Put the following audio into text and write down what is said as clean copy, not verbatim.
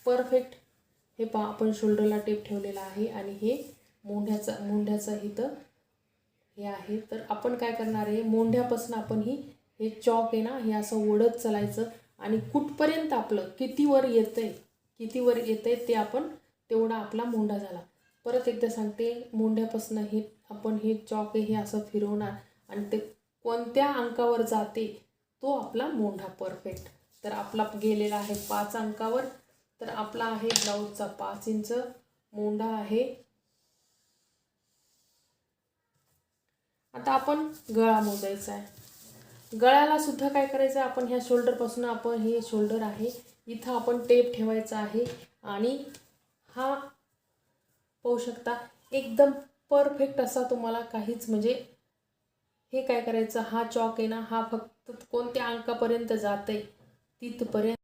Perfect हे पहा आपण शोल्डरला टेप ठेवलेला आहे आणि हे मोंढ्याचा इथं हे आहे। तर आपण काय करणार आहे, मोंढ्यापासून आपण हे चॉक आहे ना हे असं ओढत चालायचं आणि कुठपर्यंत आपलं किती वर येतंय ते आपण तेवढा आपला मोंढा झाला। परत एकदा सांगते, मोंढ्यापासून हे आपण हे चॉक आहे हे असं फिरवणार आणि ते कोणत्या अंकावर जाते तो आपला मोंढा परफेक्ट। तर आपला गेलेला आहे 5 अंकावर। तर आपला आहे ब्लाऊजचा 5 इंच मोंढा आहे। आता आपण गळा मोजायचा आहे। गळ्याला सुद्धा काय करायचं, आपण ह्या शोल्डरपासून आपण हे शोल्डर आहे इथं आपण टेप ठेवायचा आहे आणि हा पाहू शकता एकदम परफेक्ट असा तुम्हाला काहीच म्हणजे हे काय करायचं, हा चॉक आहे ना हा फक्त कोणत्या अंकापर्यंत जाते तिथपर्यंत